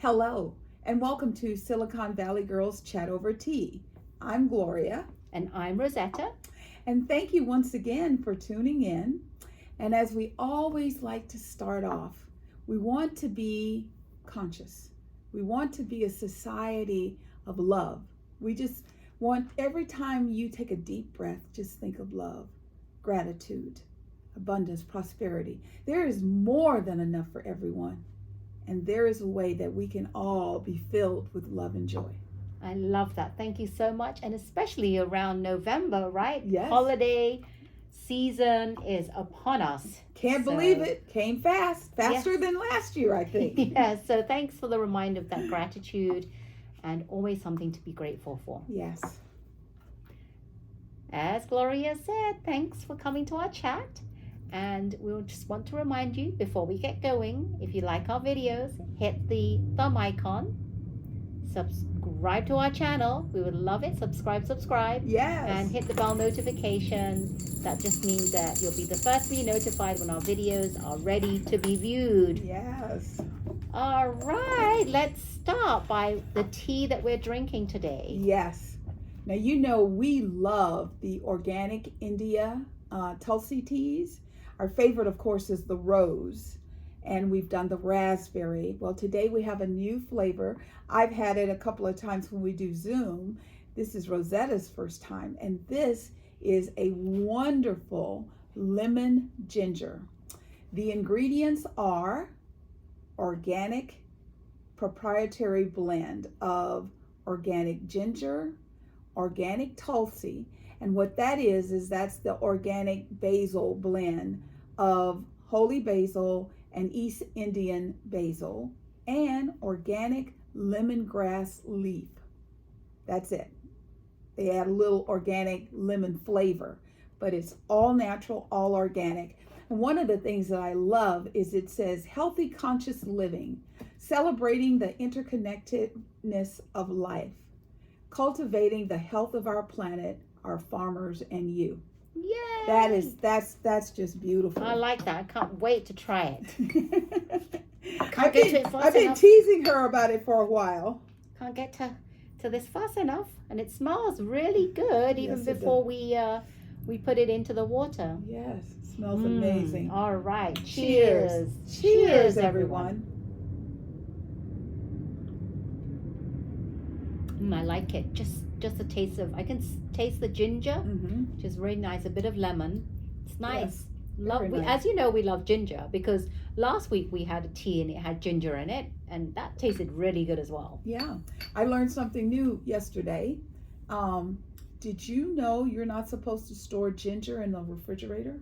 Hello, and welcome to Silicon Valley Girls Chat Over Tea. I'm Gloria, And I'm Rosetta. and thank you once again for tuning in. And as we always like to start off, we want to be conscious. We want to be a society of love. We just want every time you take a deep breath, just think of love, gratitude, abundance, prosperity. There is more than enough for everyone. And there is a way that we can all be filled with love and joy. I love that. Thank you so much. And especially around November, right? Yes. Holiday season is upon us. Can't believe it. Came faster than last year, I think. Yeah, so thanks for the reminder of that gratitude and always something to be grateful for. Yes. As Gloria said, thanks for coming to our chat. And we'll just want to remind you before we get going, if you like our videos, hit the thumb icon, subscribe to our channel. We would love it. Subscribe. Yes. And hit the bell notification. That just means that you'll be the first to be notified when our videos are ready to be viewed. Yes. All right, let's start by the tea that we're drinking today. Yes. Now, you know we love the organic India Tulsi teas. Our favorite, of course, is the rose, and we've done the raspberry. Well, today we have a new flavor. I've had it a couple of times when we do Zoom. This is Rosetta's first time, and this is a wonderful lemon ginger. The ingredients are organic proprietary blend of organic ginger, organic Tulsi, and what that is that's the organic basil blend of holy basil and East Indian basil and organic lemongrass leaf. That's it. They add a little organic lemon flavor, but it's all natural, all organic. And one of the things that I love is it says healthy conscious living, celebrating the interconnectedness of life, cultivating the health of our planet, our farmers, and you. Yay! That's just beautiful. I like that. I can't wait to try it. I've been teasing her about it for a while. Can't get to this fast enough, and it smells really good even before we put it into the water. Yes, it smells amazing. All right, cheers. Cheers, everyone. I like it. Just a taste of, I can taste the ginger, which is really nice. A bit of lemon. It's nice. Yes, nice. As you know, we love ginger because last week we had a tea and it had ginger in it, and that tasted really good as well. Yeah, I learned something new yesterday. Did you know you're not supposed to store ginger in the refrigerator?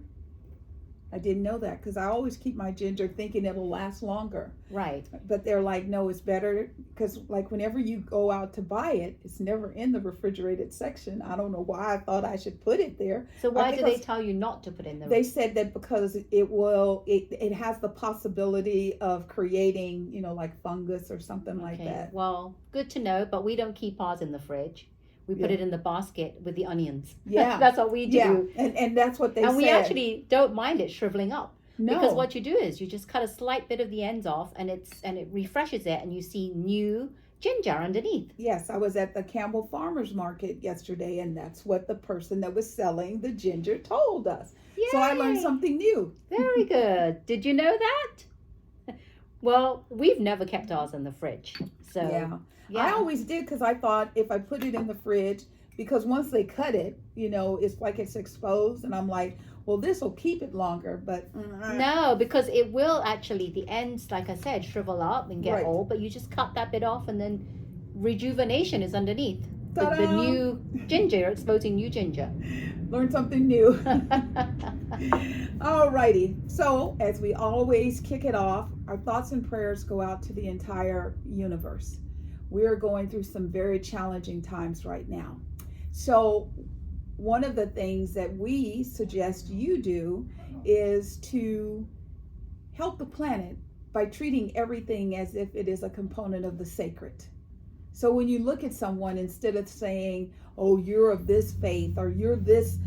I didn't know that because I always keep my ginger thinking it'll last longer. Right. But they're like, no, it's better because like whenever you go out to buy it, it's never in the refrigerated section. I don't know why I thought I should put it there. So why do they tell you not to put in the? They said that because it has the possibility of creating, like fungus or something like that. Well, good to know, but we don't keep ours in the fridge. We put it in the basket with the onions. Yeah. That's what we do. Yeah, and that's what they said. And we actually don't mind it shriveling up. No. Because what you do is you just cut a slight bit of the ends off and it refreshes it and you see new ginger underneath. Yes, I was at the Campbell Farmers Market yesterday and that's what the person that was selling the ginger told us. Yay. So I learned something new. Very good. Did you know that? Well, we've never kept ours in the fridge. So yeah. I always did because I thought if I put it in the fridge, because once they cut it, it's like it's exposed and I'm like, well, this will keep it longer, but no, because it will actually, the ends, like I said, shrivel up and get old, but you just cut that bit off and then rejuvenation is underneath. The new ginger, exposing new ginger. Learn something new. Alrighty. So, as we always kick it off, our thoughts and prayers go out to the entire universe. We are going through some very challenging times right now. So, one of the things that we suggest you do is to help the planet by treating everything as if it is a component of the sacred. So when you look at someone, instead of saying, oh, you're of this faith, or you're this,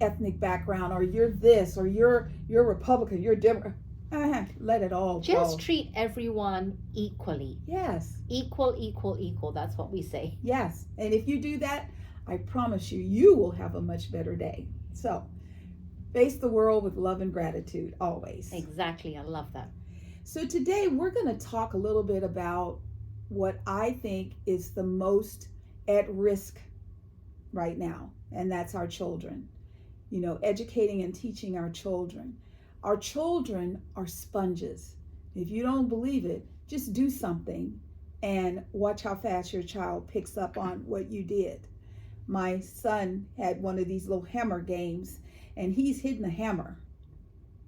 ethnic background, or you're this, or you're Republican, you're Democrat, Let it all Just go. treat everyone equally. Yes. Equal, equal, equal. That's what we say. Yes. And if you do that, I promise you, you will have a much better day. So face the world with love and gratitude always. Exactly. I love that. So today we're going to talk a little bit about what I think is the most at risk right now, and that's our children. You know, educating and teaching our children. Our children are sponges. If you don't believe it, just do something and watch how fast your child picks up on what you did. My son had one of these little hammer games, and he's hitting the hammer.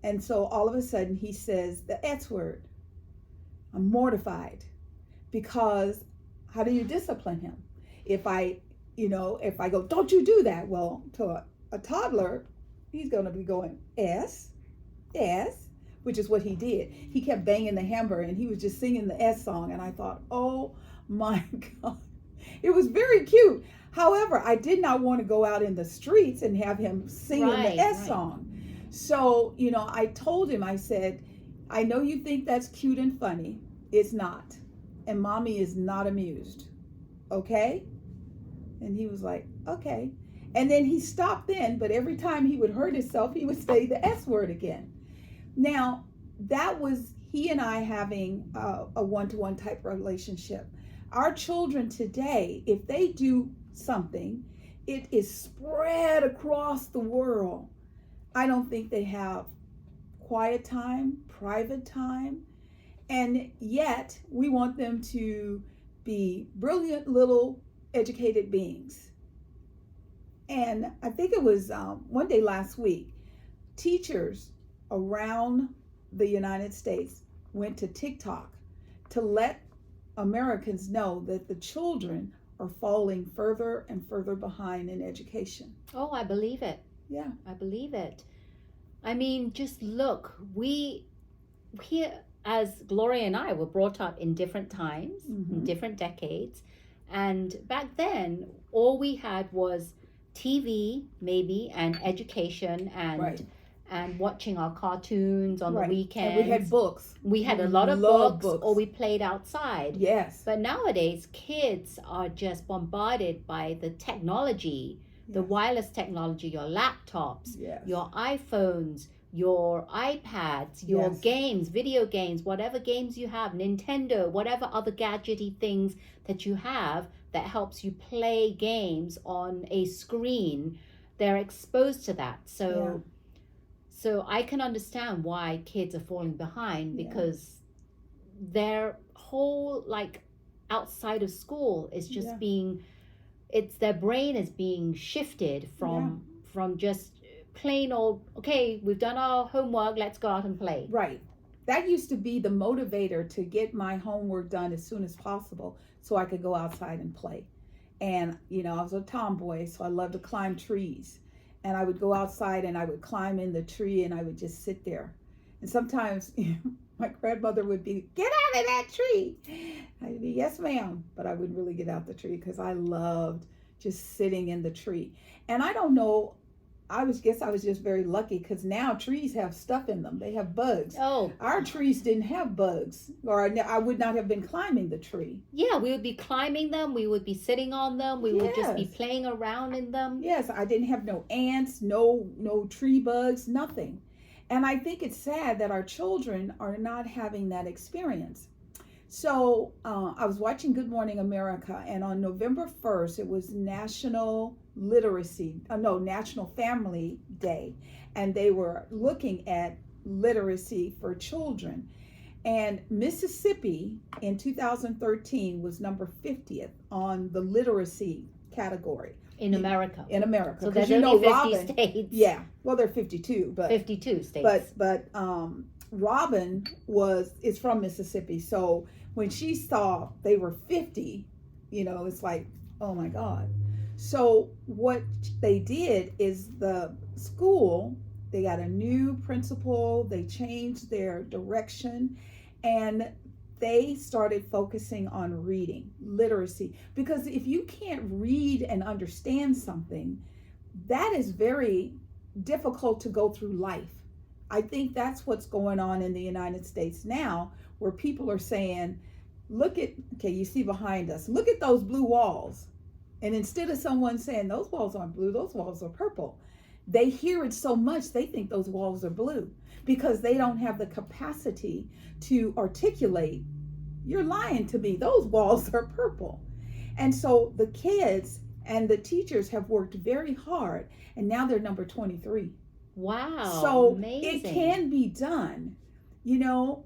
And so all of a sudden he says the S word. I'm mortified because how do you discipline him? If I go, don't you do that? Well, to a toddler, he's going to be going, S, which is what he did. He kept banging the hammer and he was just singing the S song. And I thought, oh my God, it was very cute. However, I did not want to go out in the streets and have him singing the S song. So, I told him, I said, I know you think that's cute and funny. It's not. And mommy is not amused. Okay? And he was like, okay. And then he stopped then, but every time he would hurt himself, he would say the S word again. Now, that was he and I having a one-to-one type relationship. Our children today, if they do something, it is spread across the world. I don't think they have quiet time, private time, and yet we want them to be brilliant little educated beings. And I think it was one day last week, teachers around the United States went to TikTok to let Americans know that the children are falling further and further behind in education. Oh, I believe it. Yeah. I believe it. I mean, just look, we here, as Gloria and I were brought up in different times, in different decades. And back then, all we had was TV, maybe, and education, and watching our cartoons on the weekends. And we had books. We had a lot of books, or we played outside. Yes. But nowadays, kids are just bombarded by the technology, the wireless technology, your laptops, your iPhones, your iPads, your games, video games, whatever games you have, Nintendo, whatever other gadgety things that you have that helps you play games on a screen, they're exposed to that. So I can understand why kids are falling behind, because their whole outside of school is just their brain is being shifted from just plain old, okay, we've done our homework, let's go out and play. Right. That used to be the motivator to get my homework done as soon as possible so I could go outside and play. And, I was a tomboy, so I loved to climb trees. And I would go outside and I would climb in the tree and I would just sit there. And sometimes my grandmother would be, get out of that tree. I'd be, yes, ma'am. But I wouldn't really get out the tree because I loved just sitting in the tree. And I don't know, I was just very lucky because now trees have stuff in them. They have bugs. Oh. Our trees didn't have bugs, or I would not have been climbing the tree. Yeah, we would be climbing them. We would be sitting on them. We would just be playing around in them. Yes, I didn't have no ants, no tree bugs, nothing. And I think it's sad that our children are not having that experience. So I was watching Good Morning America, and on November 1st, it was National Family Day, and they were looking at literacy for children. And Mississippi in 2013 was number 50th on the literacy category. In America. So there's only 50 states. Yeah, well, they're 52, but 52 states. But Robin is from Mississippi, so when she saw they were 50, it's like, oh my God. So what they did is the school, they got a new principal, they changed their direction, and they started focusing on reading, literacy. Because if you can't read and understand something, that is very difficult to go through life. I think that's what's going on in the United States now, where people are saying, look at, okay, you see behind us, look at those blue walls. And instead of someone saying, those walls aren't blue, those walls are purple, they hear it so much they think those walls are blue because they don't have the capacity to articulate, you're lying to me, those walls are purple. And so the kids and the teachers have worked very hard, and now they're number 23. Wow. So amazing. it can be done. You know,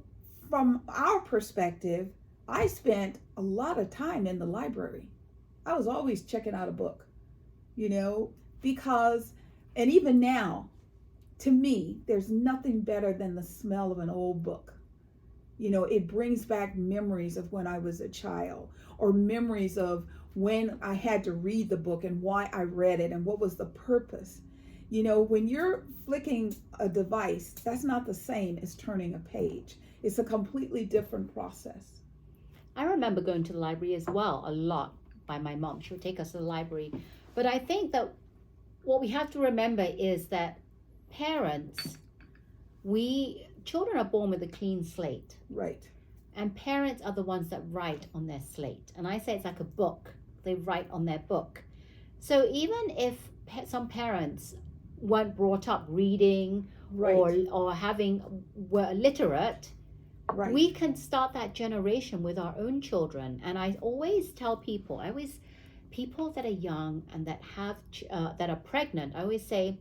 from our perspective, I spent a lot of time in the library. I was always checking out a book, you know, because, and even now, to me, there's nothing better than the smell of an old book. You know, it brings back memories of when I was a child, or memories of when I had to read the book and why I read it and what was the purpose. You know, when you're flicking a device, that's not the same as turning a page. It's a completely different process. I remember going to the library as well a lot by my mom. She would take us to the library. But I think that what we have to remember is that parents, children are born with a clean slate. Right. And parents are the ones that write on their slate. And I say it's like a book. They write on their book. So even if some parents weren't brought up reading, Right. or were illiterate, Right. we can start that generation with our own children. And I always tell people, people that are young and that are pregnant, I always say,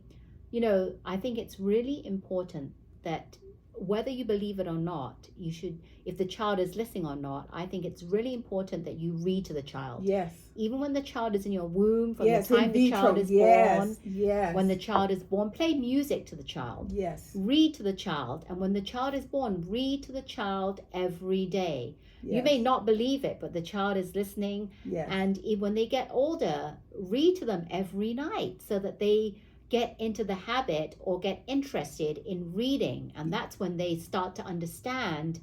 you know, I think it's really important that whether you believe it or not, you should, if the child is listening or not, I think it's really important that you read to the child. Yes. Even when the child is in your womb, from Yes, the time in the vitro. child is Yes. born, Yes. when the child is born, play music to the child. Yes. Read to the child. And when the child is born, read to the child every day. Yes. You may not believe it, but the child is listening. Yes. And when they get older, read to them every night so that they get into the habit or get interested in reading. And that's when they start to understand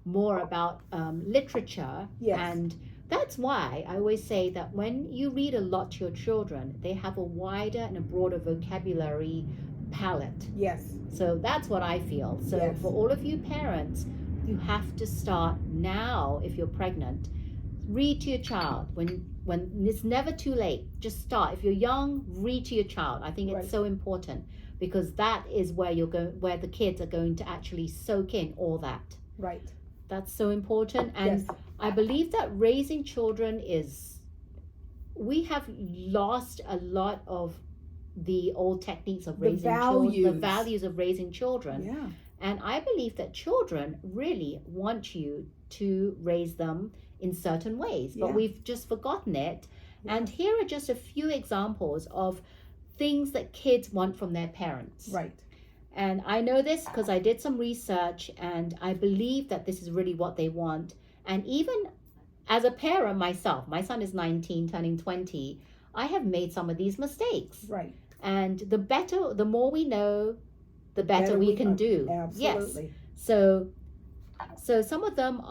more about literature. Yes. And that's why I always say that when you read a lot to your children, they have a wider and a broader vocabulary palette. Yes. So that's what I feel. So Yes. for all of you parents, you have to start now. If you're pregnant, read to your child when it's never too late. Just start. If you're young, read to your child. I think it's Right. so important, because that is where where the kids are going to actually soak in all that. Right. That's so important. And Yes. I believe that raising children we have lost a lot of the old techniques of raising children, the values of raising children. Yeah. And I believe that children really want you to raise them in certain ways, but Yeah. we've just forgotten it. Yeah. And here are just a few examples of things that kids want from their parents. Right. And I know this because I did some research, and I believe that this is really what they want. And even as a parent myself, my son is 19, turning 20, I have made some of these mistakes. Right. And the more we know, the better we can do. Absolutely. Yes. So some of them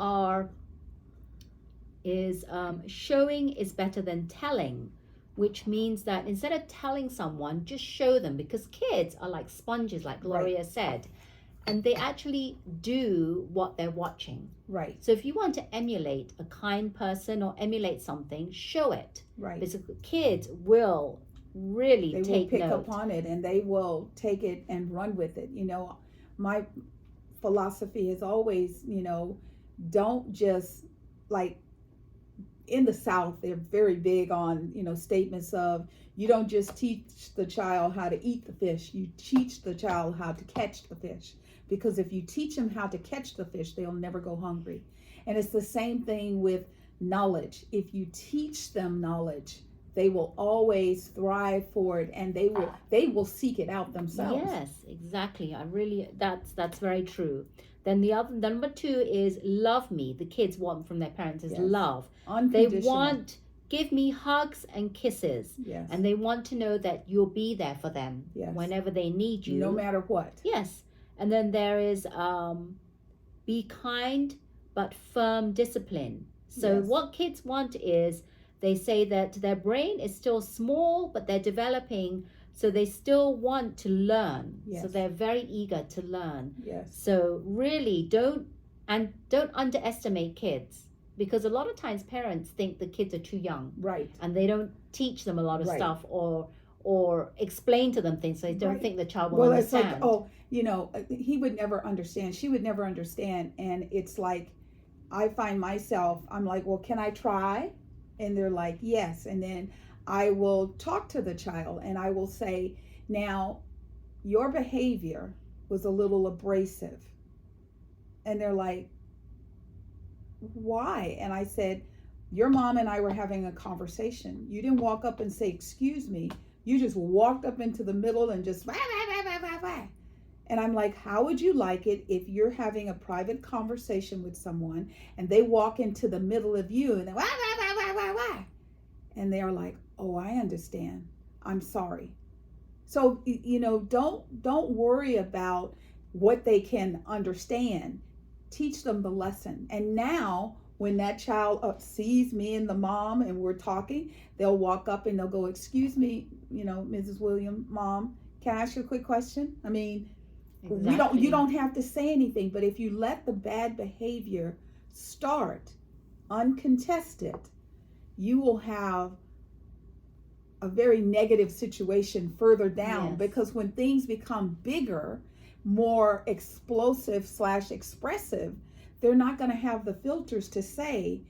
is showing is better than telling, which means that instead of telling someone, just show them, because kids are like sponges, like Gloria said, and they actually do what they're watching. Right. So if you want to emulate a kind person or emulate something, show it. Right. Because kids will really They will take pick note. upon it, and they will take it and run with it. You know, my philosophy is always, you know, don't just, like, in the South, they're very big on, you know, statements of, you don't just teach the child how to eat the fish, you teach the child how to catch the fish. Because if you teach them how to catch the fish, they'll never go hungry. And it's the same thing with knowledge. If you teach them knowledge, they will always thrive for it, and they will seek it out themselves. Yes, exactly. That's very true. Then number 2 is love me. The kids want from their parents is Yes. love. They Unconditional. want, give me hugs and kisses. Yes. And they want to know that you'll be there for them Yes. whenever they need you. No matter what. Yes. And then there is be kind but firm discipline. So Yes. what kids want is, they say that their brain is still small, but they're developing So they still want to learn. Yes. So they're very eager to learn. Yes. So really don't underestimate kids, because a lot of times parents think the kids are too young. Right. And they don't teach them a lot of Right. stuff or explain to them things. So they don't Right. think the child will Well, understand. it's like, oh, you know, he would never understand. She would never understand. And it's like, I find myself, I'm like, well, can I try? And they're like, yes. And then I will talk to the child and I will say, now, your behavior was a little abrasive. And they're like, why? And I said, your mom and I were having a conversation. You didn't walk up and say, excuse me. You just walked up into the middle and just, wah, wah, wah, wah, wah, wah. And I'm like, how would you like it if you're having a private conversation with someone and they walk into the middle of you and they wah, wah, wah, wah, wah, wah. And they're like, oh, I understand. I'm sorry. So, you know, don't worry about what they can understand. Teach them the lesson. And now when that child sees me and the mom and we're talking, they'll walk up and they'll go, excuse me, you know, Mrs. William, mom, can I ask you a quick question? I mean, Exactly. you don't have to say anything, but if you let the bad behavior start uncontested, you will have a very negative situation further down. Yes. Because when things become bigger, more explosive / expressive, they're not going to have the filters to say,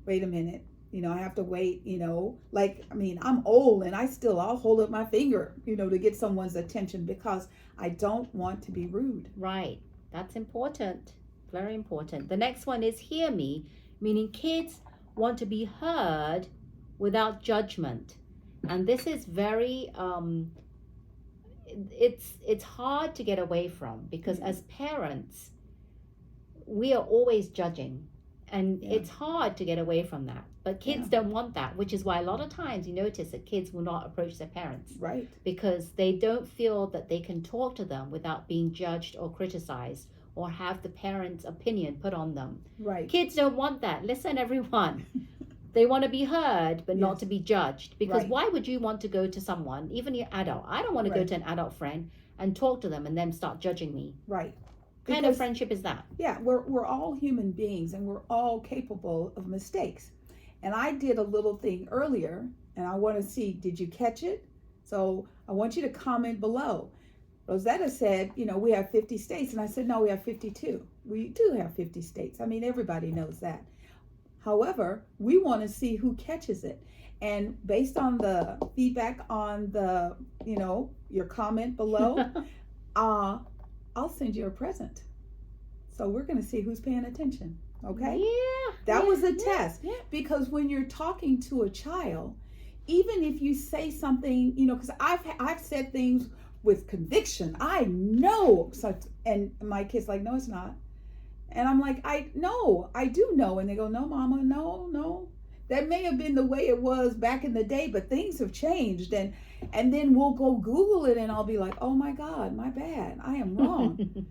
wait a minute, you know, I have to wait, you know, like, I mean, I'm old and I'll hold up my finger, you know, to get someone's attention because I don't want to be rude. Right. That's important. Very important. The next one is hear me, meaning kids want to be heard without judgment. And this is very it's hard to get away from, because as parents we are always judging, and it's hard to get away from that. But kids don't want that, which is why a lot of times you notice that kids will not approach their parents. Right. Because they don't feel that they can talk to them without being judged or criticized or have the parent's opinion put on them. Right. Kids don't want that. Listen, everyone. They want to be heard, but not Yes. to be judged. Because Right. why would you want to go to someone, even your adult? I don't want to go Right. to an adult friend and talk to them and then start judging me. Right. What kind of friendship is that? Yeah, we're all human beings and we're all capable of mistakes. And I did a little thing earlier and I want to see, did you catch it? So I want you to comment below. Rosetta said, you know, we have 50 states. And I said, no, we have 52. We do have 50 states. I mean, everybody knows that. However, we want to see who catches it. And based on the feedback on the, you know, your comment below, I'll send you a present. So we're going to see who's paying attention. Okay? Yeah. That was a yeah, test. Yeah. Because when you're talking to a child, even if you say something, you know, because I've said things with conviction. I know such, and my kid's like, no, it's not. And I'm like, I do know. And they go, no, mama, no. That may have been the way it was back in the day, but things have changed. And then we'll go Google it and I'll be like, oh my God, my bad. I am wrong.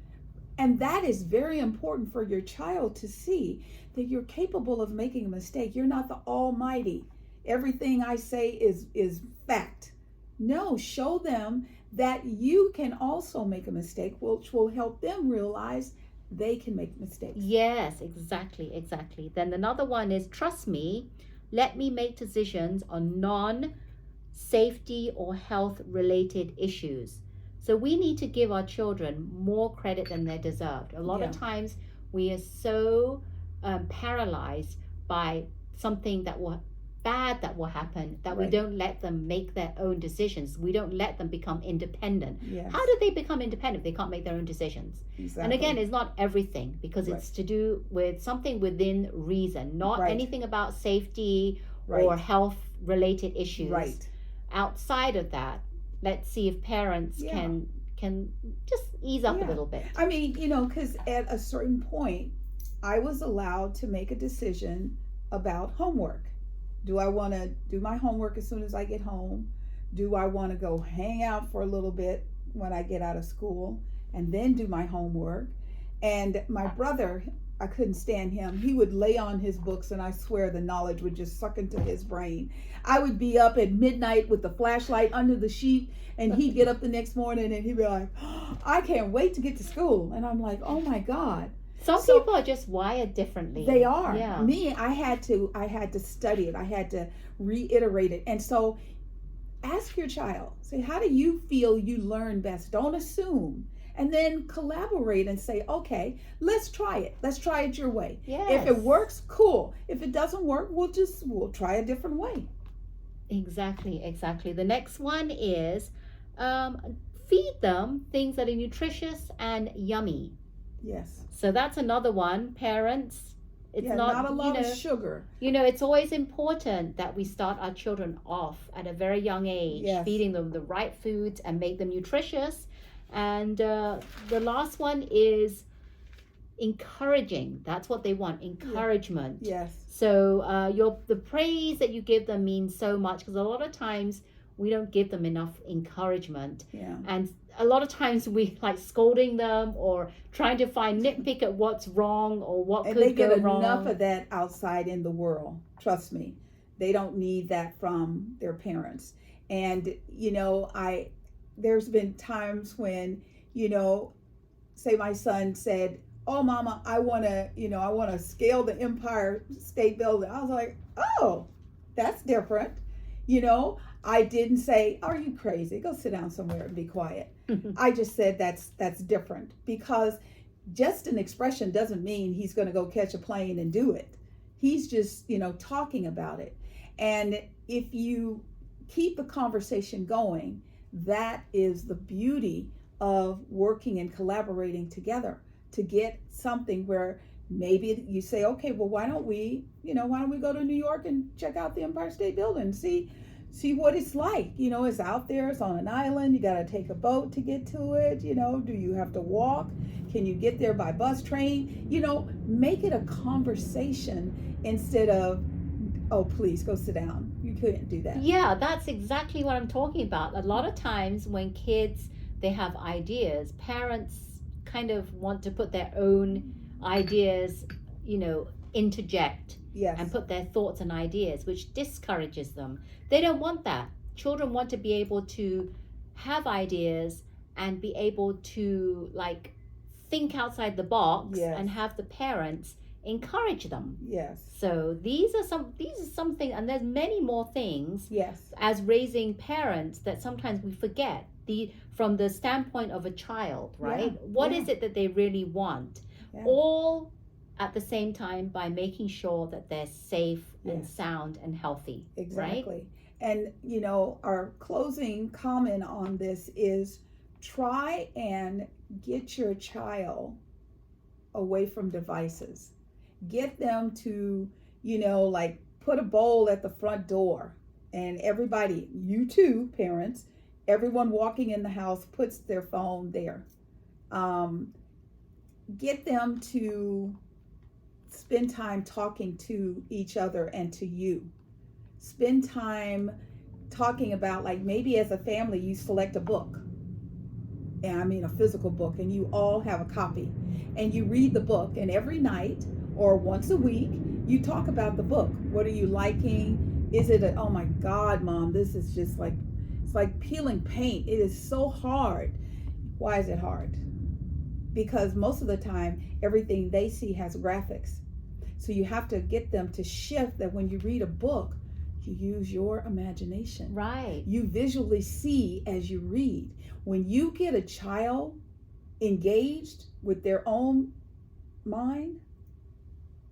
And that is very important for your child to see that you're capable of making a mistake. You're not the almighty. Everything I say is fact. No, show them that you can also make a mistake, which will help them realize they can make mistakes. Yes, exactly. Then another one is, trust me, let me make decisions on non-safety or health related issues. So we need to give our children more credit than they're deserved. A lot of times we are so paralyzed by something that will happen that we don't let them make their own decisions. We don't let them become independent. Yes. How do they become independent if they can't make their own decisions? Exactly. And again, it's not everything, because it's to do with something within reason, not anything about safety or health related issues. Right. Outside of that, let's see if parents can just ease up a little bit. I mean, you know, because at a certain point, I was allowed to make a decision about homework. Do I want to do my homework as soon as I get home? Do I want to go hang out for a little bit when I get out of school and then do my homework? And my brother, I couldn't stand him. He would lay on his books, and I swear the knowledge would just suck into his brain. I would be up at midnight with the flashlight under the sheet, and he'd get up the next morning and he'd be like, oh, I can't wait to get to school. And I'm like, oh my God. Some people are just wired differently. They are. Yeah. Me, I had to study it. I had to reiterate it. And so ask your child, say, how do you feel you learn best? Don't assume. And then collaborate and say, okay, let's try it. Let's try it your way. Yes. If it works, cool. If it doesn't work, we'll try a different way. Exactly. The next one is feed them things that are nutritious and yummy. Yes. So that's another one. Parents, it's not a lot of sugar. It's always important that we start our children off at a very young age, Yes. feeding them the right foods and make them nutritious. And the last one is encouraging. That's what they want, encouragement. Yes. So the praise that you give them means so much, because a lot of times we don't give them enough encouragement. Yeah. And a lot of times we like scolding them or trying to nitpick at what's wrong or what could go wrong. And they get enough of that outside in the world. Trust me. They don't need that from their parents. And, there's been times when, say my son said, oh, Mama, I want to scale the Empire State Building. I was like, oh, that's different. I didn't say, are you crazy? Go sit down somewhere and be quiet. I just said that's different, because just an expression doesn't mean he's going to go catch a plane and do it. He's just, talking about it. And if you keep the conversation going, that is the beauty of working and collaborating together to get something where maybe you say, okay, well, why don't we go to New York and check out the Empire State Building and see what it's like. It's out there, it's on an island, you got to take a boat to get to it. Do you have to walk? Can you get there by bus, train? Make it a conversation instead of, oh, please go sit down. You couldn't do that. Yeah, that's exactly what I'm talking about. A lot of times when kids, they have ideas, parents kind of want to put their own ideas, interject. Yes. And put their thoughts and ideas, which discourages them. They don't want that. Children want to be able to have ideas and be able to think outside the box. Yes. And have the parents encourage them. Yes. So these are something, and there's many more things. Yes. As raising parents that sometimes we forget from the standpoint of a child, right? Yeah. What is it that they really want? Yeah. All at the same time by making sure that they're safe and Yes. sound and healthy. Exactly. Right? And our closing comment on this is, try and get your child away from devices. Get them to, put a bowl at the front door, and everybody, you too, parents, everyone walking in the house puts their phone there. Get them to spend time talking to each other and to you. Spend time talking about, maybe as a family you select a book, and I mean a physical book, and you all have a copy, and you read the book, and every night or once a week you talk about the book. What are you liking? Is it oh my God, Mom, this is just it's like peeling paint. It is so hard. Why is it hard? Because most of the time everything they see has graphics. So you have to get them to shift that when you read a book, you use your imagination. Right. You visually see as you read. When you get a child engaged with their own mind,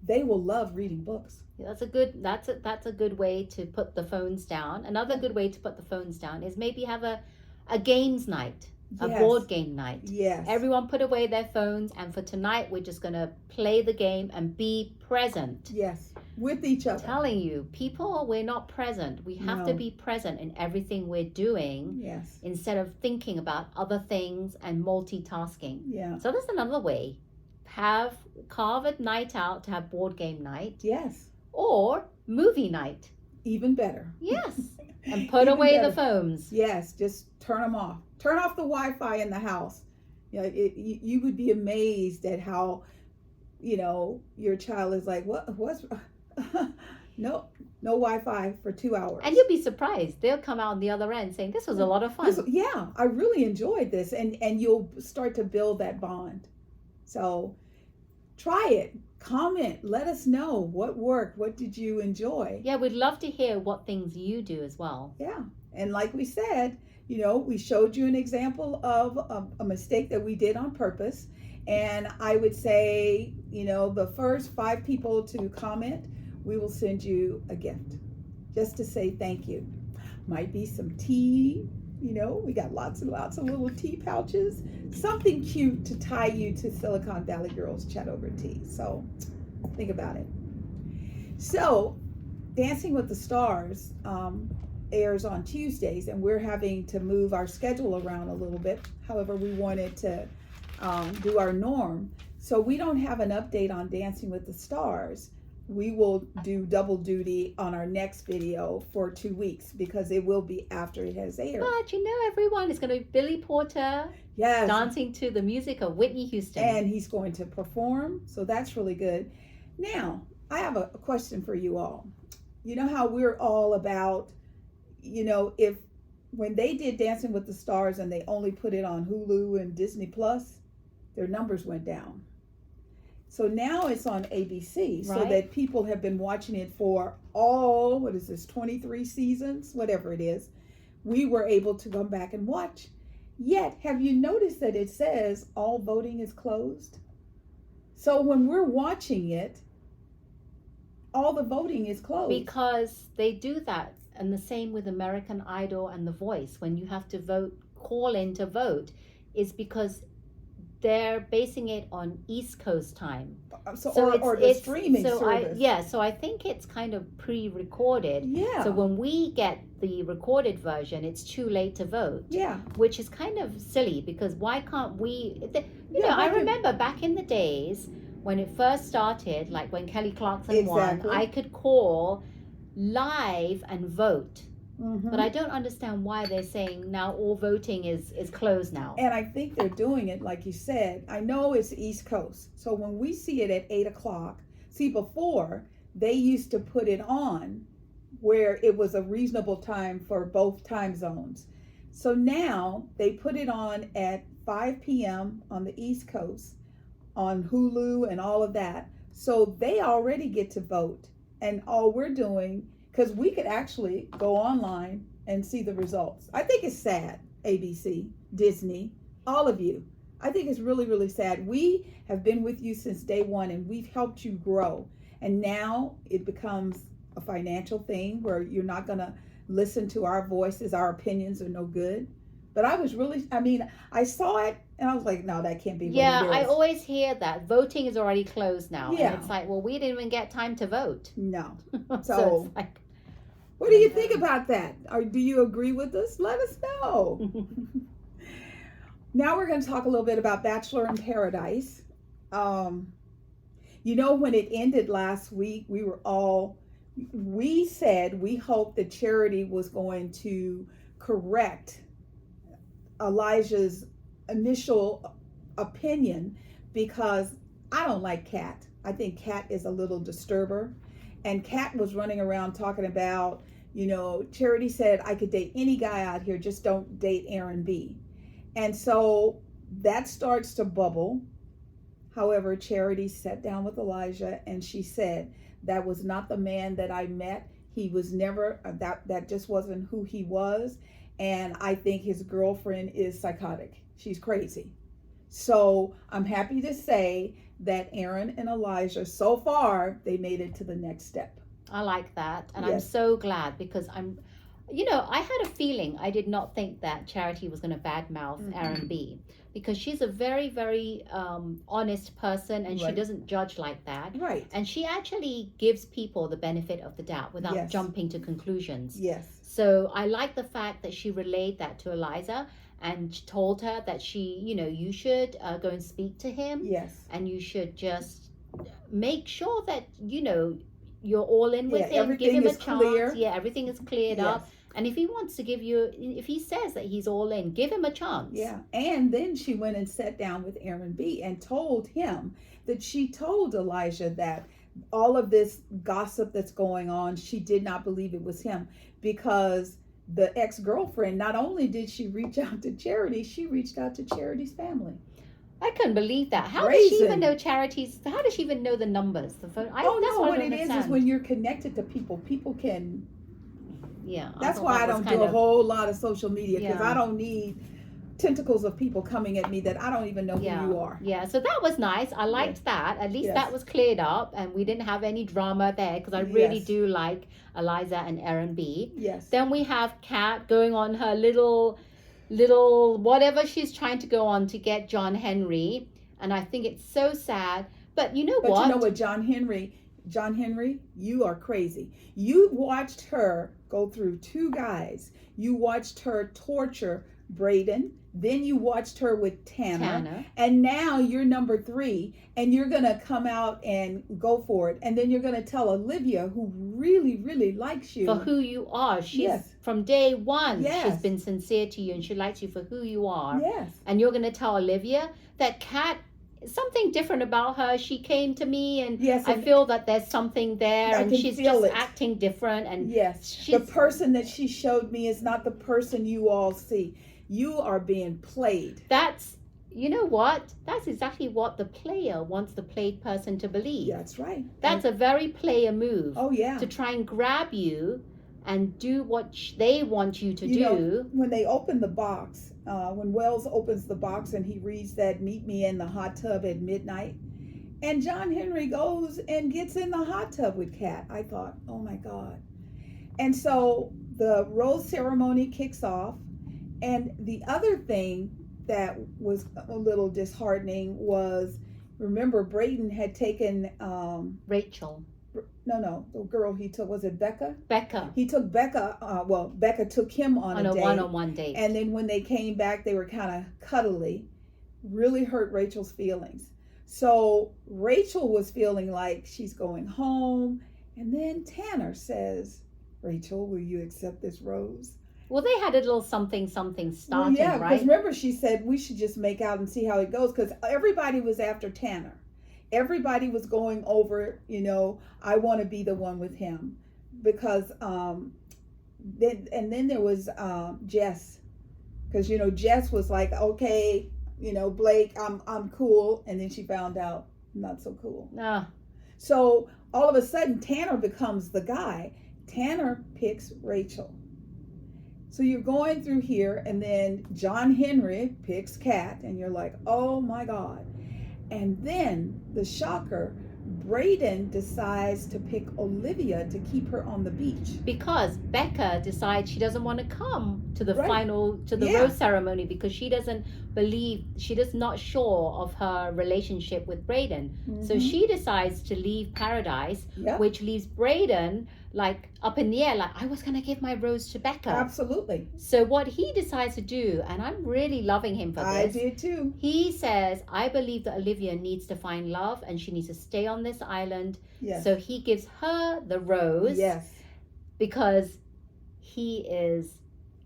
they will love reading books. That's a good way to put the phones down. Another good way to put the phones down is maybe have a games night. A Yes. board game night. Yes. Everyone put away their phones, and for tonight we're just going to play the game and be present. Yes. With each other. I'm telling you, people, we're not present. We have to No. be present in everything we're doing. Yes. Instead of thinking about other things and multitasking. Yeah. So that's another way. Carve a night out to have board game night. Yes. Or movie night. Even better. Yes. And put Even away better. the phones. Yes. Just turn them off. Turn off the Wi-Fi in the house. You would be amazed at how your child is like, what's no, no Wi-Fi for 2 hours. And you'll be surprised. They'll come out on the other end saying, this was a lot of fun. Yeah, I really enjoyed this. And you'll start to build that bond. So try it. Comment. Let us know what worked. What did you enjoy? Yeah, we'd love to hear what things you do as well. Yeah. And like we said, we showed you an example of a mistake that we did on purpose. And I would say, the first 5 people to comment, we will send you a gift just to say thank you. Might be some tea. We got lots and lots of little tea pouches. Something cute to tie you to Silicon Valley Girls Chat Over Tea. So think about it. So Dancing with the Stars airs on Tuesdays, and we're having to move our schedule around a little bit. However, we wanted to do our norm. So we don't have an update on Dancing with the Stars. We will do double duty on our next video for 2 weeks because it will be after it has aired. But everyone, it's going to be Billy Porter dancing to the music of Whitney Houston. And he's going to perform, so that's really good. Now, I have a question for you all. You know how we're all about, if when they did Dancing with the Stars and they only put it on Hulu and Disney Plus, their numbers went down. So now it's on ABC, so that people have been watching it for all, 23 seasons, whatever it is. We were able to come back and watch. Yet, have you noticed that it says all voting is closed? So when we're watching it, all the voting is closed. Because they do that, and the same with American Idol and The Voice. When you have to vote, call in to vote, is because they're basing it on East Coast time. Or the streaming service. So I think it's kind of pre-recorded. Yeah. So when we get the recorded version, it's too late to vote. Yeah. Which is kind of silly because why can't we? I remember back in the days when it first started, like when Kelly Clarkson won, I could call live and vote. Mm-hmm. But I don't understand why they're saying now all voting is closed now. And I think they're doing it, like you said. I know it's East Coast. So when we see it at 8 o'clock, before they used to put it on where it was a reasonable time for both time zones. So now they put it on at 5 p.m. on the East Coast on Hulu and all of that. So they already get to vote. And all we're doing, because we could actually go online and see the results. I think it's sad, ABC, Disney, all of you. I think it's really, really sad. We have been with you since day one and we've helped you grow. And now it becomes a financial thing where you're not going to listen to our voices. Our opinions are no good. But I saw it and I was like, no, that can't be what it is. I always hear that. Voting is already closed now. Yeah. And it's like, well, we didn't even get time to vote. No. So it's like, what do you think about that? Or do you agree with us? Let us know. Now we're going to talk a little bit about Bachelor in Paradise. When it ended last week, we said we hoped that Charity was going to correct Elijah's initial opinion because I don't like Kat. I think Kat is a little disturber. And Kat was running around talking about, Charity said I could date any guy out here, just don't date Aaron B. And so that starts to bubble. However, Charity sat down with Elijah and she said, that was not the man that I met. He was never, that just wasn't who he was. And I think his girlfriend is psychotic. She's crazy. So I'm happy to say that Aaron and Elijah, so far, they made it to the next step. I like that. And yes. I'm so glad because I had a feeling. I did not think that Charity was going to badmouth Aaron B. Because she's a very, very honest person and she doesn't judge like that. Right. And she actually gives people the benefit of the doubt without jumping to conclusions. Yes. So I like the fact that she relayed that to Eliza and told her that you should go and speak to him. Yes. And you should just make sure that, you're all in with him. Everything Give him is a chance. Clear. Yeah, everything is cleared up. And if he wants to give you, if he says that he's all in, give him a chance. Yeah. And then she went and sat down with Aaron B. and told him that she told Elijah that all of this gossip that's going on, she did not believe it was him, because the ex-girlfriend, not only did she reach out to Charity, she reached out to Charity's family. I couldn't believe that. How does she even know Charity's? How does she even know the numbers? The phone? What it is when you're connected to people, people can. Yeah. That's why I don't do a whole lot of social media, because I don't need tentacles of people coming at me that I don't even know who you are. Yeah, so that was nice. I liked that. At least that was cleared up, and we didn't have any drama there, because I really do like Eliza and Aaron B. Yes. Then we have Kat going on her little whatever she's trying to go on to get John Henry, and I think it's so sad. But you know what? You know what, John Henry, you are crazy. You watched her go through two guys. You watched her torture Braden. Then you watched her with Tanner. And now you're number 3, and you're going to come out and go for it. And then you're going to tell Olivia, who really, really likes you. For who you are. She's from day one. She's been sincere to you, and she likes you for who you are. Yes. And you're going to tell Olivia that Kat, something different about her. She came to me, and I feel that there's something there, and she's just acting different. And the person that she showed me is not the person you all see. You are being played. You know what? That's exactly what the player wants the played person to believe. That's right. That's a very player move. Oh, yeah. To try and grab you and do what they want you to do. Know, when they open the box, when Wells opens the box and he reads that, "Meet me in the hot tub at midnight," and John Henry goes and gets in the hot tub with Kat, I thought, oh my God. And so the rose ceremony kicks off. And the other thing that was a little disheartening was, remember, Braden had taken Rachel. No, the girl he took, was it Becca? Becca. He took Becca. Becca took him on a date. one-on-one date. And then when they came back, they were kind of cuddly. Really hurt Rachel's feelings. So Rachel was feeling like she's going home. And then Tanner says, "Rachel, will you accept this rose?" Well, they had a little something starting, right? Yeah, because remember she said we should just make out and see how it goes, because everybody was after Tanner. Everybody was going over, I want to be the one with him, because then there was Jess, because Jess was like, okay, Blake, I'm cool, and then she found out not so cool. So all of a sudden Tanner becomes the guy. Tanner picks Rachel. So you're going through here, and then John Henry picks Kat, and you're like, oh my God. And then the shocker, Braden decides to pick Olivia to keep her on the beach. Because Becca decides she doesn't want to come to the rose ceremony, because she doesn't believe, she is not sure of her relationship with Braden. Mm-hmm. So she decides to leave Paradise, which leaves Braden like up in the air, like, I was going to give my rose to Becca. Absolutely. So what he decides to do, and I'm really loving him for this. I did too. He says, I believe that Olivia needs to find love, and she needs to stay on this island. Yes. So he gives her the rose. Yes. Because he is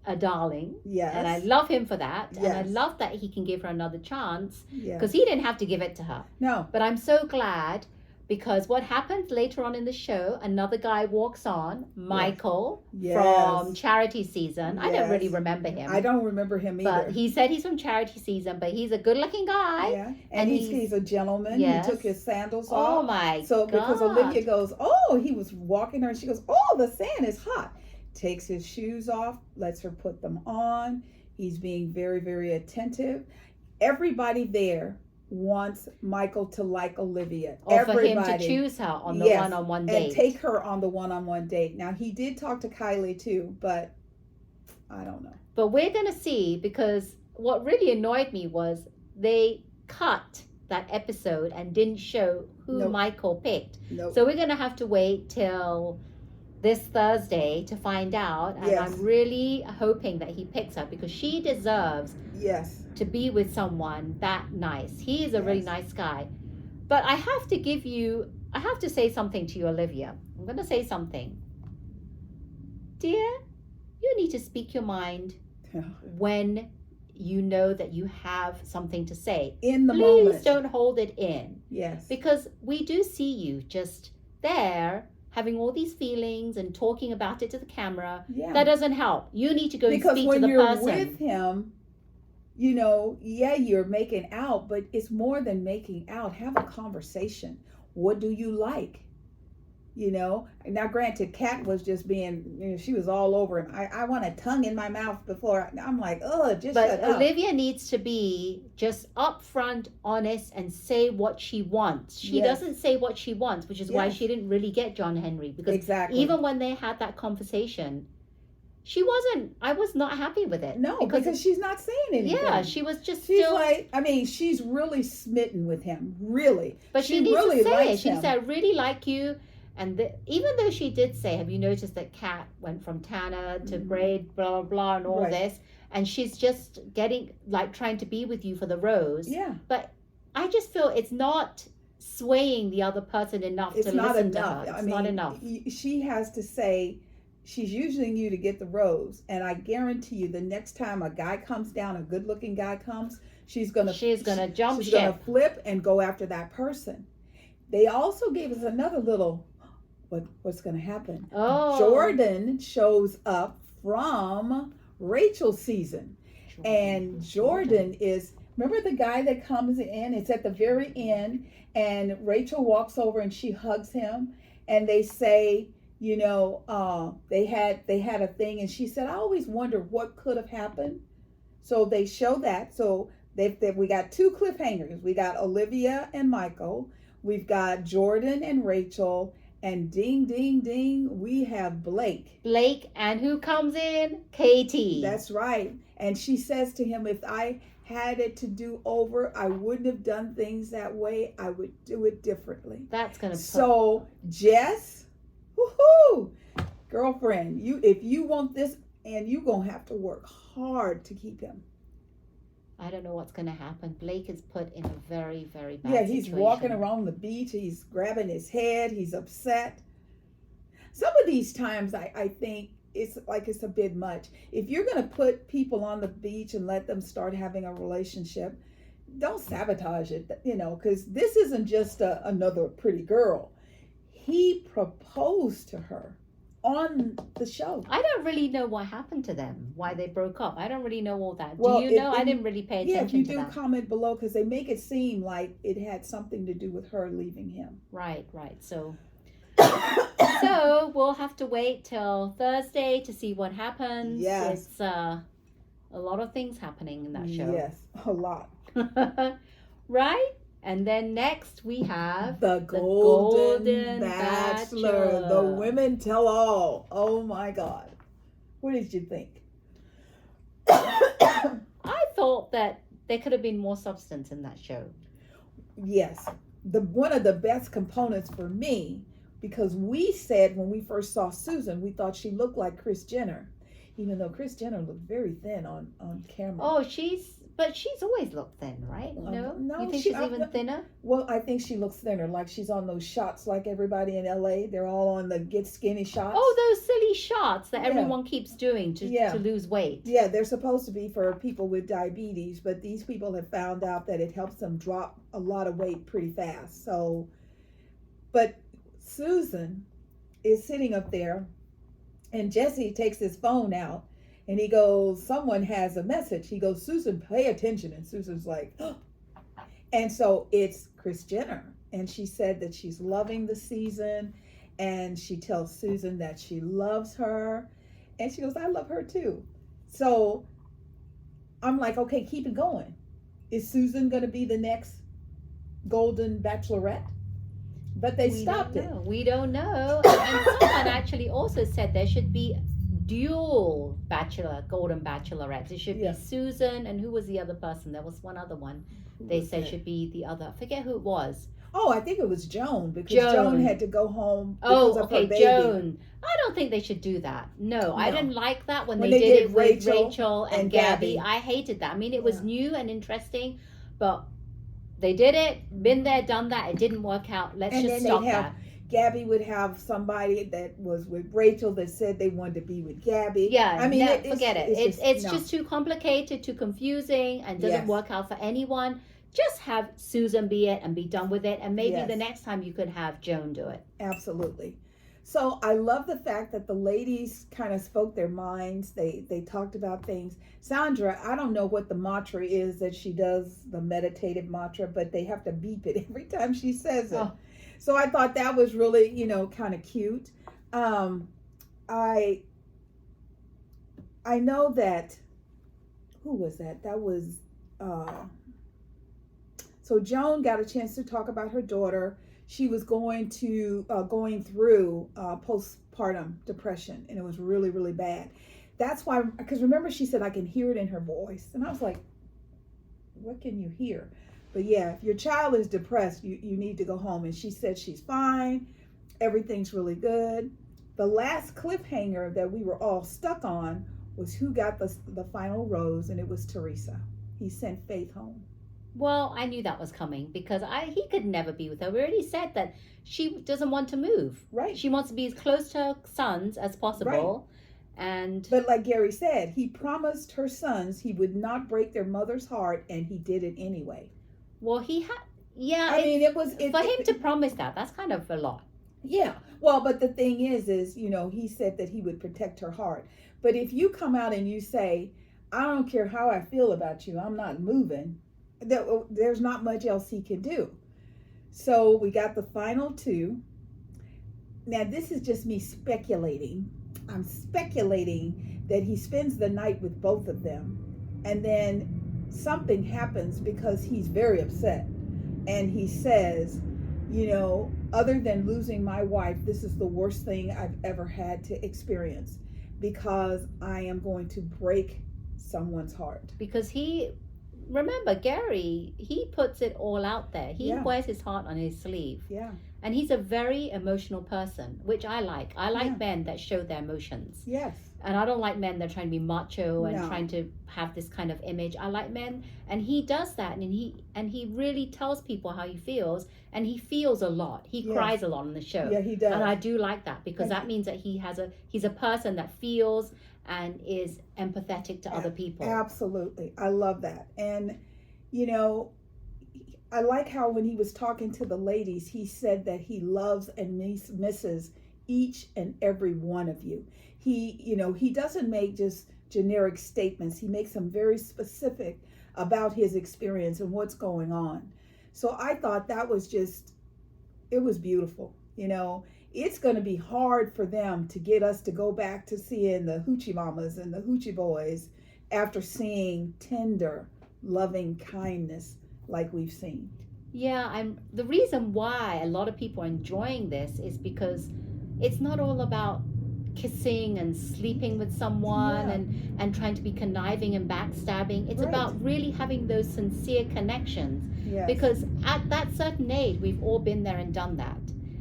a darling. Yes. And I love him for that. Yes. And I love that he can give her another chance. Yes. Because he didn't have to give it to her. No. But I'm so glad, because what happens later on in the show, another guy walks on, Michael, from Charity Season. I don't really remember him. I don't remember him either. But he said he's from Charity Season, but he's a good-looking guy. Yeah, and he's a gentleman. Yes. He took his sandals off. Oh, my God. So because Olivia goes, oh, he was walking her, and she goes, oh, the sand is hot. Takes his shoes off, lets her put them on. He's being very, very attentive. Everybody there wants Michael to like Olivia. Or for him to choose her on the one-on-one date. And take her on the one-on-one date. Now, he did talk to Kylie too, but I don't know. But we're going to see, because what really annoyed me was they cut that episode and didn't show who Michael picked. So we're going to have to wait till this Thursday to find out. And I'm really hoping that he picks her, because she deserves to be with someone that nice. He is a really nice guy. But I have to say something to you, Olivia. I'm going to say something. Dear, you need to speak your mind when you know that you have something to say. In the Please moment. don't hold it in. Yes. Because we do see you just there having all these feelings and talking about it to the camera. Yeah. That doesn't help. You need to go because and speak to the when person. you're with him, you know, yeah, you're making out, but it's more than making out. Have a conversation. What do you like? You know, now granted, Kat was just being, you know, she was all over him. I want a tongue in my mouth before. I'm like, oh, just But shut up. Olivia needs to be just upfront, honest, and say what she wants. She Yes. doesn't say what she wants, which is why Yes. she didn't really get John Henry. Because Exactly. even when they had that conversation, I was not happy with it. No, because she's not saying anything. Yeah, she was just She's still. like, I mean, she's really smitten with him, really. But she needs really to say it. likes She him. said, I really like you. And even though she did say, have you noticed that Kat went from Tanner to braid, blah, blah, blah, and all Right. this. And she's just getting, like, trying to be with you for the rose. Yeah. But I just feel it's not swaying the other person enough It's to not listen enough. to her. I It's mean, not enough. She has to say, she's using you to get the rose. And I guarantee you, the next time a guy comes down, a good looking guy comes, she's going to jump she's ship. going to flip and go after that person. They also gave us another little, what's going to happen? Oh. Jordan shows up from Rachel's season. And Jordan is, remember the guy that comes in? It's at the very end, and Rachel walks over and she hugs him, and they say, you know, they had a thing, and she said, I always wonder what could have happened. So they show that. So we got two cliffhangers. We got Olivia and Michael. We've got Jordan and Rachel. And ding, ding, ding, we have Blake. And who comes in? Katie. That's right. And she says to him, if I had it to do over, I wouldn't have done things that way. I would do it differently. That's going to So, Jess, woohoo, girlfriend, if you want this, and you're going to have to work hard to keep him. I don't know what's going to happen. Blake is put in a very, very bad situation. He's walking around the beach. He's grabbing his head. He's upset. Some of these times, I think it's a bit much. If you're going to put people on the beach and let them start having a relationship, don't sabotage it, you know, because this isn't just another pretty girl. He proposed to her on the show. I don't really know what happened to them, why they broke up. I don't really know all that. Well, do you know? I didn't really pay attention to that. Yeah, if you do, comment below, because they make it seem like it had something to do with her leaving him. Right. So we'll have to wait till Thursday to see what happens. Yes. It's a lot of things happening in that show. Yes, a lot. Right? And then next we have the Golden Bachelor, the women tell all. Oh my God. What did you think? I thought that there could have been more substance in that show. Yes. One of the best components for me, because we said when we first saw Susan, we thought she looked like Kris Jenner, even though Kris Jenner looked very thin on camera. Oh, she's always looked thin, right? No? You think she's even thinner? Well, I think she looks thinner, like she's on those shots like everybody in LA. They're all on the get skinny shots. Oh, those silly shots that everyone keeps doing to lose weight. Yeah, they're supposed to be for people with diabetes, but these people have found out that it helps them drop a lot of weight pretty fast. So, but Susan is sitting up there, and Jesse takes his phone out. And he goes, someone has a message. He goes, Susan, pay attention. And Susan's like, oh. And so it's Kris Jenner. And she said that she's loving the season. And she tells Susan that she loves her. And she goes, I love her too. So I'm like, okay, keep it going. Is Susan going to be the next Golden Bachelorette? But they stopped it. We don't know. And someone actually also said there should be dual Golden Bachelorettes. It should be Susan, and who was the other person? There was one other one. They said should be the other. I forget who it was. Oh, I think it was Joan, because Joan had to go home because of her baby. Joan. I don't think they should do that. No, I didn't like that when they did it with Rachel and Gabby. I hated that. I mean, it was new and interesting, but they did it, been there, done that. It didn't work out. Let's just stop that. Gabby would have somebody that was with Rachel that said they wanted to be with Gabby. Yeah, I mean, no, forget it. It's no. just too complicated, too confusing, and doesn't Yes. work out for anyone. Just have Susan be it and be done with it, and maybe Yes. the next time you could have Joan do it. Absolutely. So I love the fact that the ladies kind of spoke their minds. They talked about things. Sandra, I don't know what the mantra is that she does, the meditative mantra, but they have to beep it every time she says it. Oh. So I thought that was really, kind of cute. I know that, who was that? That was so Joan got a chance to talk about her daughter. She was going through postpartum depression, and it was really, really bad. That's why, because remember she said I can hear it in her voice, and I was like, what can you hear? But yeah, if your child is depressed, you need to go home. And she said she's fine, everything's really good. The last cliffhanger that we were all stuck on was who got the final rose, and it was Teresa. He sent Faith home. Well, I knew that was coming because he could never be with her. We already said that she doesn't want to move. Right. She wants to be as close to her sons as possible. Right. But like Gary said, he promised her sons he would not break their mother's heart, and he did it anyway. Well, he had, yeah. I mean, it was for him to promise that. That's kind of a lot. Yeah. Well, but the thing is, he said that he would protect her heart. But if you come out and you say, I don't care how I feel about you, I'm not moving, there's not much else he can do. So we got the final two. Now, this is just me speculating. I'm speculating that he spends the night with both of them, and then something happens because he's very upset. And he says, other than losing my wife, this is the worst thing I've ever had to experience, because I am going to break someone's heart. Because remember, Gary, he puts it all out there. He wears his heart on his sleeve. Yeah. And he's a very emotional person, which I like. I like men that show their emotions. Yes. And I don't like men that are trying to be macho and trying to have this kind of image. I like men, and he does that, and he really tells people how he feels, and he feels a lot. He cries a lot on the show. Yeah, he does. And I do like that, because that means that he's a person that feels and is empathetic to other people. Absolutely. I love that. And I like how when he was talking to the ladies, he said that he loves and misses each and every one of you. He doesn't make just generic statements. He makes them very specific about his experience and what's going on. So I thought that was it was beautiful. It's going to be hard for them to get us to go back to seeing the hoochie mamas and the hoochie boys after seeing tender, loving kindness like we've seen. Yeah, the reason why a lot of people are enjoying this is because it's not all about kissing and sleeping with someone and trying to be conniving and backstabbing. It's about really having those sincere connections. Yes. Because at that certain age, we've all been there and done that.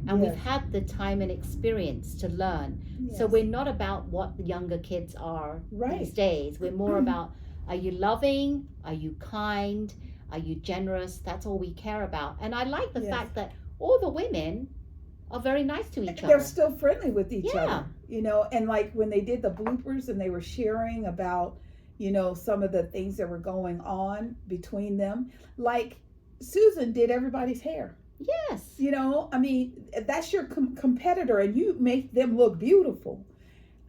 And we've had the time and experience to learn. Yes. So we're not about what the younger kids are these days. We're more about, are you loving? Are you kind? Are you generous? That's all we care about. And I like the fact that all the women are very nice to each other. They're still friendly with each other. And like when they did the bloopers and they were sharing about, some of the things that were going on between them. Like Susan did everybody's hair. Yes. I mean, that's your competitor, and you make them look beautiful.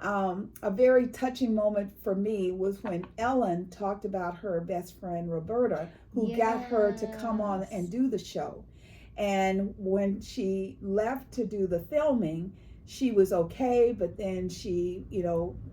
A very touching moment for me was when Ellen talked about her best friend, Roberta, who got her to come on and do the show. And when she left to do the filming, she was okay, but then she,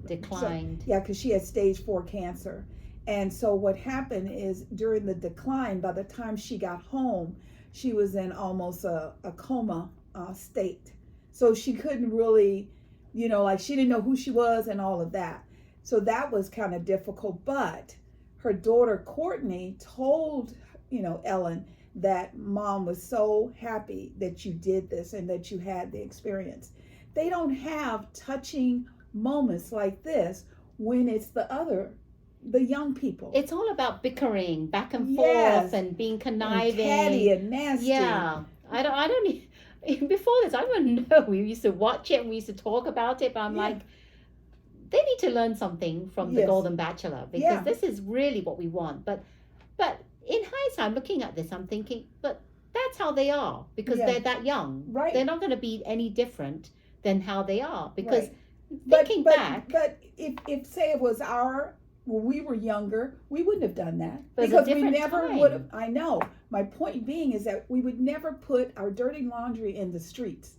declined. Because she had stage 4 cancer. And so what happened is during the decline, by the time she got home, she was in almost a coma state. So she couldn't really, she didn't know who she was and all of that. So that was kind of difficult. But her daughter, Courtney, told, Ellen, that Mom was so happy that you did this and that you had the experience. They don't have touching moments like this when it's the young people. It's all about bickering back and forth and being conniving, and catty and nasty. Yeah, I don't. before this, I don't know. We used to watch it and we used to talk about it, but I'm Yeah. like, they need to learn something from the Yes. Golden Bachelor because Yeah. this is really what we want. But in hindsight, looking at this, I'm thinking, but that's how they are because Yeah. they're that young. Right. They're not going to be any different than how they are because Right. thinking back, But if say it was when we were younger, we wouldn't have done that But it's a because we different never time. would have. I know. My point being is that we would never put our dirty laundry in the streets.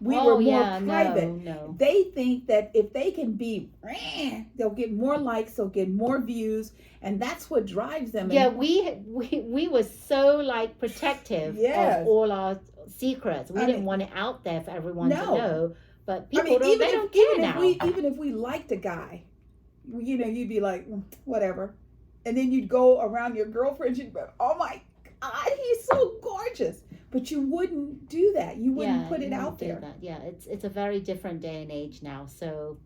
We were more private. No. They think that if they can be, they'll get more likes, they'll get more views, and that's what drives them. Yeah, And we were so like protective Yes. of all our secrets. We I didn't mean- want it out there for everyone to No. know. But I people mean, don't, they don't care now. even if we liked a guy, you know, you'd be like, whatever, and then you'd go around your girlfriends, you'd be, oh my God, he's so gorgeous. But you wouldn't do that. You wouldn't put it you out do there. that. Yeah, it's a very different day and age now. So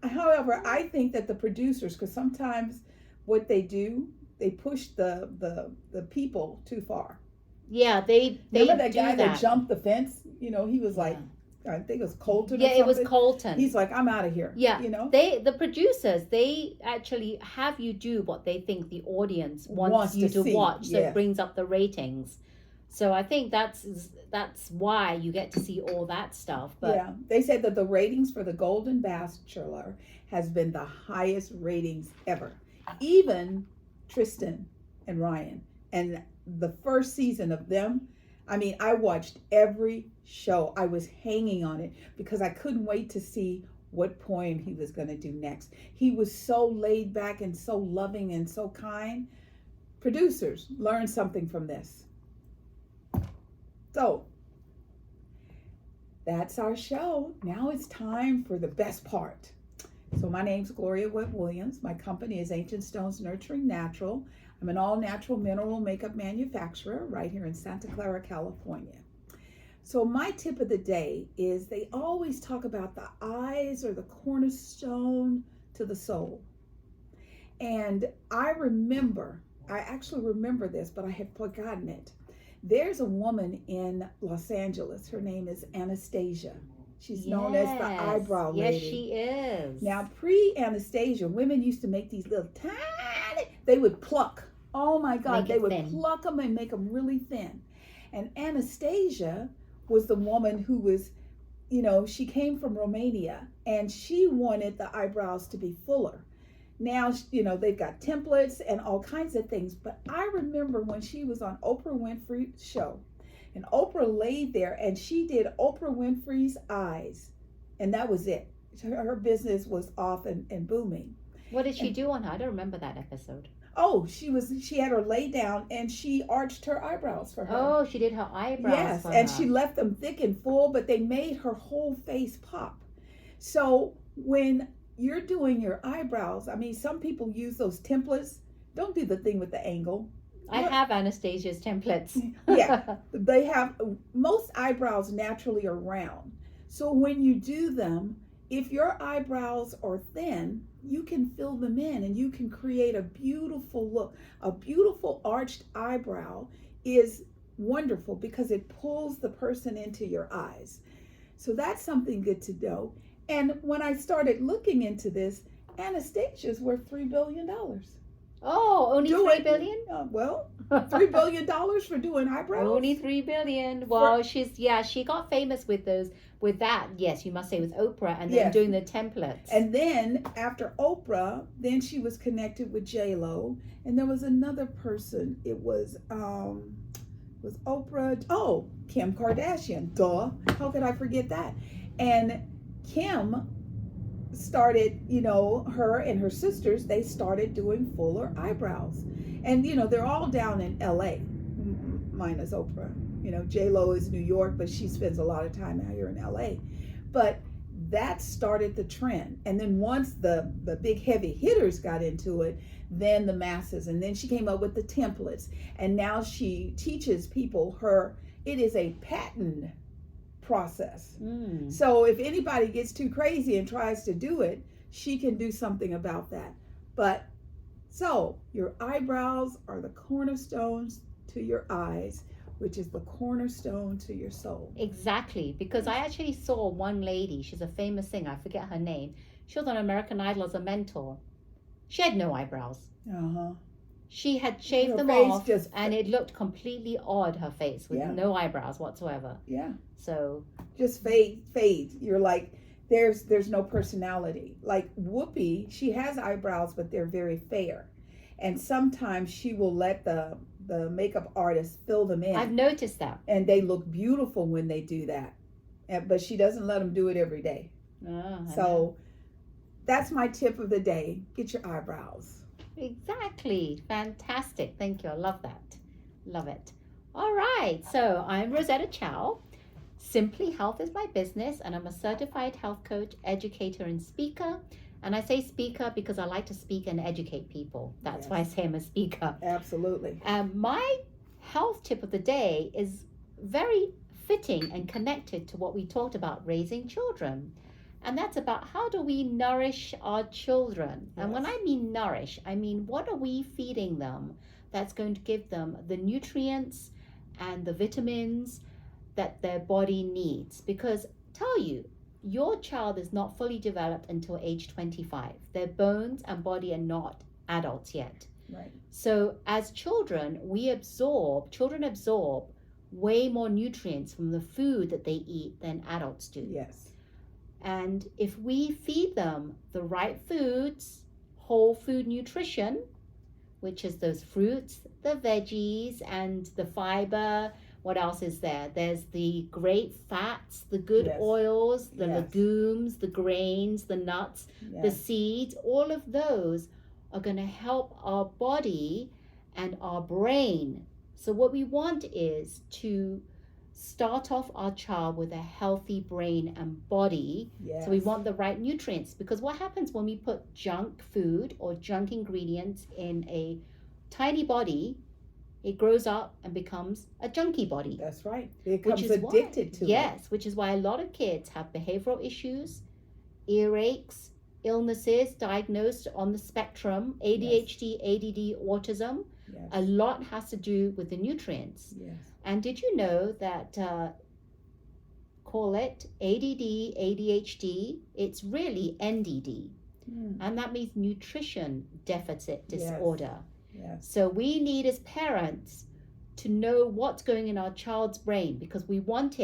However, I think that the producers, because sometimes what they do, they push the people too far. yeah, they Remember that do guy that jumped the fence? You know, he was like, I think it was Colton. Yeah, or it was something. Colton. He's like, I'm out of here. Yeah, you know, the producers, they actually have you do what they think the audience wants you to see. watch, so Yes. it brings up the ratings. So I think that's why you get to see all that stuff. But yeah, they said that the ratings for the Golden Bachelor has been the highest ratings ever. Even Tristan and Ryan, and the first season of them, I mean, I watched every show. I was hanging on it because I couldn't wait to see what poem he was going to do next. He was so laid back and so loving and so kind. Producers, learn something from this. So, that's our show. Now it's time for the best part. So my name's Gloria Webb Williams. My company is Ancient Stones Nurturing Natural. I'm an all-natural mineral makeup manufacturer right here in Santa Clara, California. So my tip of the day is they always talk about the eyes are the cornerstone to the soul. And I actually remember this, but I had forgotten it. There's a woman in Los Angeles. Her name is Anastasia. She's known as the eyebrow lady. Yes, she is. Now, pre-Anastasia, women used to make these little tiny, they would pluck. Oh my God, they would pluck them and make them really thin. And Anastasia was the woman who was, you know, she came from Romania and she wanted the eyebrows to be fuller. Now, you know, they've got templates and all kinds of things. But I remember when she was on Oprah Winfrey's show, and Oprah laid there and she did Oprah Winfrey's eyes. And that was it. Her business was off and booming. What did she do on her? I don't remember that episode. Oh, she had her lay down and she arched her eyebrows for her. Oh, she did her eyebrows yes, for and her. she left them thick and full, but they made her whole face pop. So when you're doing your eyebrows, I mean, some people use those templates. Don't do the thing with the angle. I have Anastasia's templates. Yeah, they have, most eyebrows naturally are round. So when you do them, if your eyebrows are thin, you can fill them in and you can create a beautiful look. A beautiful arched eyebrow is wonderful because it pulls the person into your eyes. So that's something good to know. And when I started looking into this, Anastasia's worth $3 billion. Oh, only $3 billion? Well, $3 billion for doing eyebrows? Only $3 billion. Well, she got famous with that. Yes, you must say with Oprah, and then doing the templates. And then after Oprah, then she was connected with J-Lo, and there was another person. It was Oprah. Oh, Kim Kardashian. Duh. How could I forget that? And Kim started, you know, her and her sisters, they started doing fuller eyebrows. And, you know, they're all down in LA, minus Oprah. You know, J-Lo is New York, but she spends a lot of time out here in LA. But that started the trend. And then once the big heavy hitters got into it, then the masses, and then she came up with the templates. And now she teaches people it is a patent process. So if anybody gets too crazy and tries to do it, she can do something about that. But so your eyebrows are the cornerstones to your eyes. which is the cornerstone to your soul. Exactly, because I actually saw one lady, she's a famous singer, I forget her name. She was on American Idol as a mentor. She had no eyebrows. Uh-huh. She had shaved Her them face off, just- and it looked completely odd, her face, with Yeah. no eyebrows whatsoever. Yeah. So, Just fade. You're like, there's no personality. Like Whoopi, she has eyebrows, but they're very fair. And sometimes she will let the makeup artist fill them in. I've noticed that. And they look beautiful when they do that. But she doesn't let them do it every day. So that's my tip of the day. Get your eyebrows. Exactly. Fantastic. Thank you. I love that. Love it. All right. So I'm Rosetta Chow. Simply Health is my business, and I'm a certified health coach, educator, and speaker. And I say speaker because I like to speak and educate people. That's why I say I'm a speaker. Absolutely. My health tip of the day is very fitting and connected to what we talked about, raising children. And that's about how do we nourish our children. Yes. And when I mean nourish, I mean what are we feeding them that's going to give them the nutrients and the vitamins that their body needs. Because tell you, your child is not fully developed until age 25. Their bones and body are not adults yet. Right. So as children absorb way more nutrients from the food that they eat than adults do. Yes. And if we feed them the right foods, whole food nutrition, which is those fruits, the veggies, and the fiber, what else is there? There's the great fats, the good oils, the legumes, the grains, the nuts, the seeds. All of those are going to help our body and our brain. So what we want is to start off our child with a healthy brain and body. Yes. So we want the right nutrients, because what happens when we put junk food or junk ingredients in a tiny body, it grows up and becomes a junky body. That's right. It becomes addicted to it. Yes, which is why a lot of kids have behavioral issues, earaches, illnesses diagnosed on the spectrum, ADHD, ADD, autism. Yes. A lot has to do with the nutrients. Yes. And did you know that, call it ADD, ADHD, it's really NDD. And that means nutrition deficit disorder. Yes. So we need as parents to know what's going in our child's brain, because we want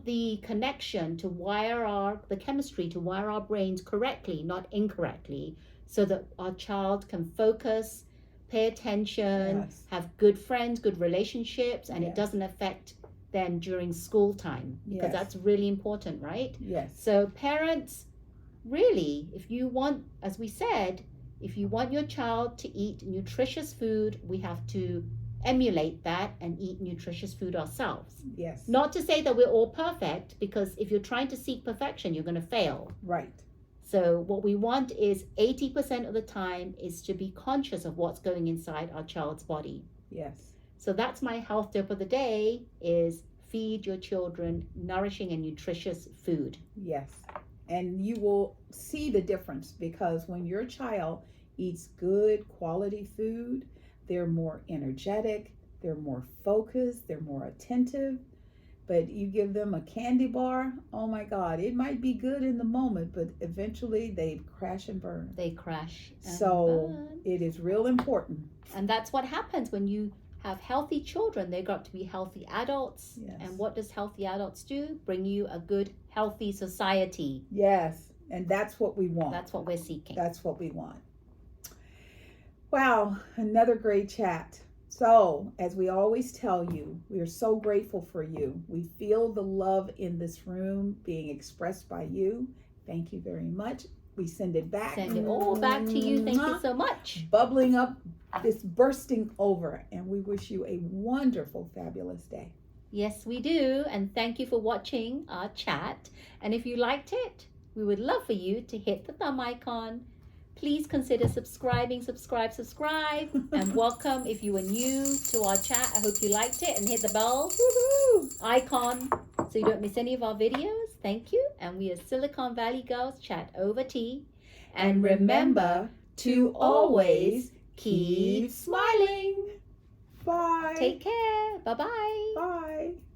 the connection to wire the chemistry to wire our brains correctly, not incorrectly, so that our child can focus, pay attention, have good friends, good relationships, and it doesn't affect them during school time, because that's really important, right? Yes. So parents, really, if you want, as we said, if you want your child to eat nutritious food, we have to emulate that and eat nutritious food ourselves. Yes. Not to say that we're all perfect, because if you're trying to seek perfection, you're going to fail. Right. So what we want is 80% of the time is to be conscious of what's going inside our child's body. Yes. So that's my health tip of the day, is feed your children nourishing and nutritious food. Yes. And you will see the difference, because when your child eats good quality food, they're more energetic, they're more focused, they're more attentive. But you give them a candy bar, oh my God, it might be good in the moment, but eventually they crash and burn. They crash and So burn. it is real important. And that's what happens when you have healthy children. They got to be healthy adults. Yes. And what does healthy adults do? Bring you a good, healthy society. Yes. And that's what we want. That's what we're seeking. That's what we want. Wow, another great chat. So, as we always tell you, we are so grateful for you. We feel the love in this room being expressed by you. Thank you very much. We send it back. Send it all back to you. Thank you so much. Bubbling up, this bursting over. And we wish you a wonderful, fabulous day. Yes, we do. And thank you for watching our chat. And if you liked it, we would love for you to hit the thumb icon. Please consider subscribing, subscribe. And welcome if you were new to our chat. I hope you liked it, and hit the bell icon so you don't miss any of our videos. Thank you. And we are Silicon Valley Girls Chat over tea. And remember to always keep smiling. Bye. Take care. Bye-bye. Bye.